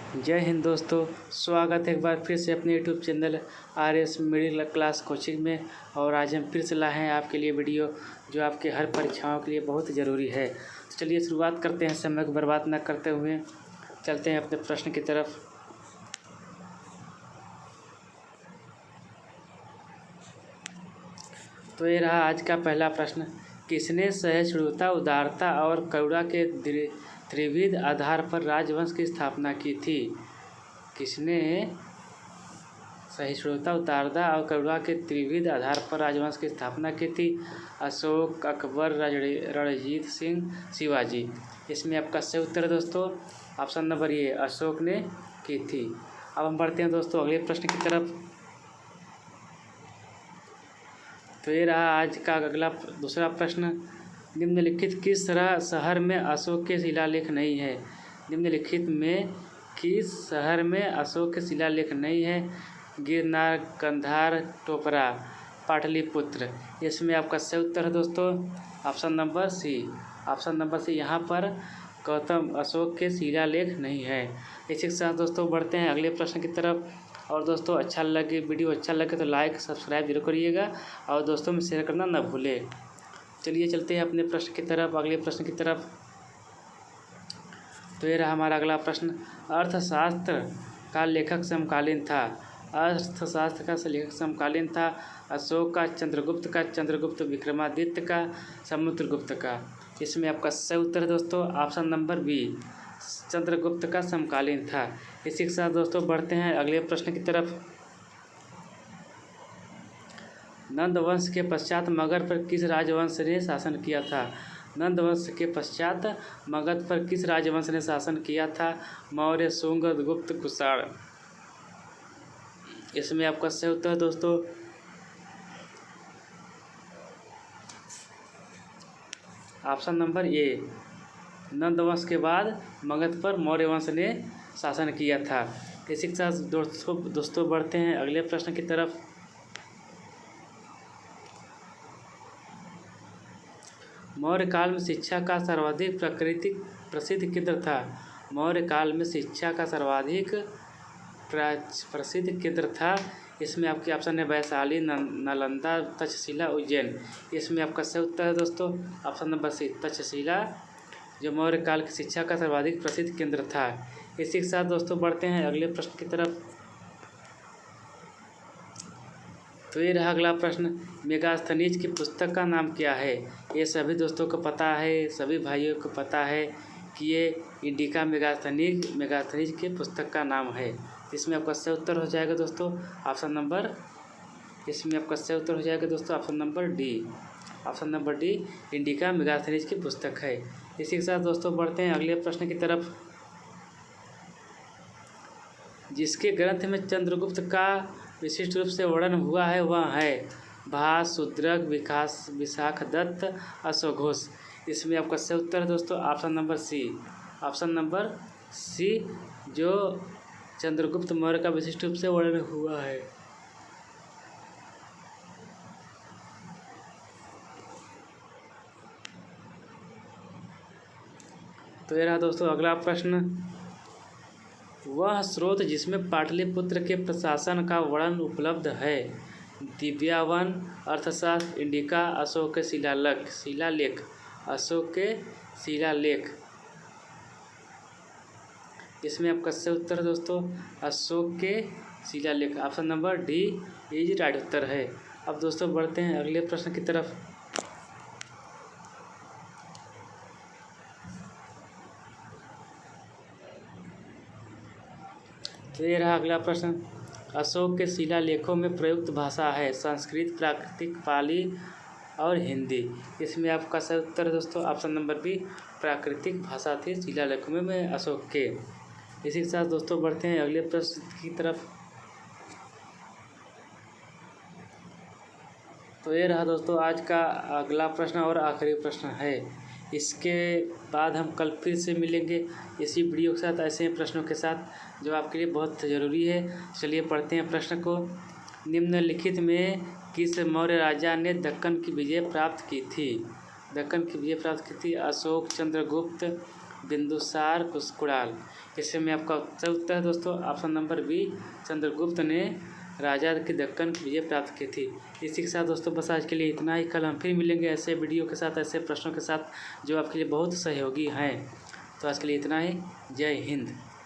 जय हिंद दोस्तों। स्वागत है एक बार फिर से अपने YouTube channel RS middle class coaching में। और आज हम फिर से लाए हैं आपके लिए वीडियो जो आपके हर परीक्षाओं के लिए बहुत ज़रूरी है। तो चलिए शुरुआत करते हैं, समय को बर्बाद न करते हुए चलते हैं अपने प्रश्न की तरफ। तो ये रहा आज का पहला प्रश्न। किसने सहिष्णुता, उदारता और करुणा के त्रिविध आधार पर राजवंश की स्थापना की थी? किसने सहिष्णुता, उदारता और करुणा के त्रिविध आधार पर राजवंश की स्थापना की थी? अशोक, अकबर, रणजीत सिंह, शिवाजी। इसमें आपका सही उत्तर है दोस्तों ऑप्शन नंबर ए, अशोक ने की थी। अब हम बढ़ते हैं दोस्तों अगले प्रश्न की तरफ। तो ये रहा आज का अगला दूसरा प्रश्न। निम्नलिखित किस शहर में अशोक के शिलालेख नहीं है? निम्नलिखित में किस शहर में अशोक के शिलालेख नहीं है? गिरनार, कंधार, टोपरा, पाटलिपुत्र। इसमें आपका सही उत्तर है दोस्तों option number C. Option number C, यहाँ पर गौतम अशोक के शिलालेख नहीं है। इसी के साथ दोस्तों बढ़ते हैं अगले प्रश्न की तरफ। और दोस्तों वीडियो अच्छा लगे तो लाइक सब्सक्राइब जरूर करिएगा और दोस्तों में शेयर करना न भूलें। चलिए चलते हैं अपने प्रश्न की तरफ, अगले प्रश्न की तरफ। तो ये रहा हमारा अगला प्रश्न। अर्थशास्त्र का लेखक समकालीन था? अर्थशास्त्र का लेखक समकालीन था अशोक का, चंद्रगुप्त का, चंद्रगुप्त विक्रमादित्य का, समुद्रगुप्त का। इसमें आपका सही उत्तर है दोस्तों ऑप्शन नंबर बी, चंद्रगुप्त का समकालीन था। इसी के साथ दोस्तों बढ़ते हैं अगले प्रश्न की तरफ। नंद वंश के पश्चात मगध पर किस राजवंश ने शासन किया था? नंद वंश के पश्चात मगध पर किस राजवंश ने शासन किया था? मौर्य, शुंग, गुप्त, कुषाण। इसमें आपका सही उत्तर है दोस्तों ऑप्शन नंबर ए, नंद वंश के बाद मगध पर मौर्य वंश ने शासन किया था। इसी के साथ दोस्तों बढ़ते हैं अगले प्रश्न की तरफ। मौर्य काल में शिक्षा का सर्वाधिक प्रसिद्ध केंद्र था? मौर्य काल में शिक्षा का सर्वाधिक प्रसिद्ध केंद्र था। इसमें आपके ऑप्शन है वैशाली, नालंदा, तक्षशिला, उज्जैन। इसमें आपका सही उत्तर है दोस्तों ऑप्शन नंबर सी, तक्षशिला, जो मौर्य काल की शिक्षा का सर्वाधिक प्रसिद्ध केंद्र था। इसी के साथ दोस्तों बढ़ते हैं अगले प्रश्न की तरफ। तो ये रहा अगला प्रश्न। मेगास्थनीज की पुस्तक का नाम क्या है? ये सभी दोस्तों को पता है, सभी भाइयों को पता है कि ये इंडिका मेगास्थनीज की पुस्तक का नाम है। इसमें आपका सही उत्तर हो जाएगा दोस्तों ऑप्शन नंबर, इसमें आपका सही उत्तर हो जाएगा दोस्तों option number D. Option number D indica Megasthenes की पुस्तक है। इसी के साथ दोस्तों बढ़ते हैं अगले प्रश्न की तरफ। जिसके ग्रंथ में चंद्रगुप्त का विशिष्ट रूप से वर्णन हुआ है वह है भास, शूद्रक, विशाखदत्त, अश्वघोष। इसमें आपका सही उत्तर है दोस्तों option number C. Option number C, जो चंद्रगुप्त मौर्य का विशिष्ट रूप से वर्णन हुआ है। तो ये रहा दोस्तों अगला प्रश्न। वह स्रोत जिसमें पाटलिपुत्र के प्रशासन का वर्णन उपलब्ध है? दिव्यावन, अर्थशास्त्र, इंडिका, अशोक के शिलालेख। अशोक के शिलालेख। इसमें आपका सही उत्तर है दोस्तों अशोक के शिलालेख। Option number D is right उत्तर है। अब दोस्तों बढ़ते हैं अगले प्रश्न की तरफ। तो ये रहा अगला प्रश्न। अशोक के शिलालेखों में प्रयुक्त भाषा है संस्कृत, प्राकृतिक, पाली और हिंदी। इसमें आपका सही उत्तर है दोस्तों ऑप्शन नंबर बी, प्राकृतिक भाषा थी शिलालेखों में अशोक के। इसी के साथ दोस्तों बढ़ते हैं अगले प्रश्न की तरफ। तो ये रहा दोस्तों आज का अगला प्रश्न और आखिरी प्रश्न है। इसके बाद हम कल फिर से मिलेंगे इसी वीडियो के साथ, ऐसे प्रश्नों के साथ जो आपके लिए बहुत ज़रूरी है। चलिए पढ़ते हैं प्रश्न को। निम्नलिखित में किस मौर्य राजा ने दक्कन की विजय प्राप्त की थी? दक्कन की विजय प्राप्त की थी? अशोक, चंद्रगुप्त, बिंदुसार कुशकुड़ाल। इससे में आपका उत्तर है दोस्तों ऑप्शन नंबर बी, चंद्रगुप्त ने राजा की दक्कन की विजय प्राप्त की थी। इसी के साथ दोस्तों बस आज के लिए इतना ही। कल हम फिर मिलेंगे ऐसे वीडियो के साथ, ऐसे प्रश्नों के साथ जो आपके लिए बहुत सहयोगी हैं। तो आज के लिए इतना ही। जय हिंद।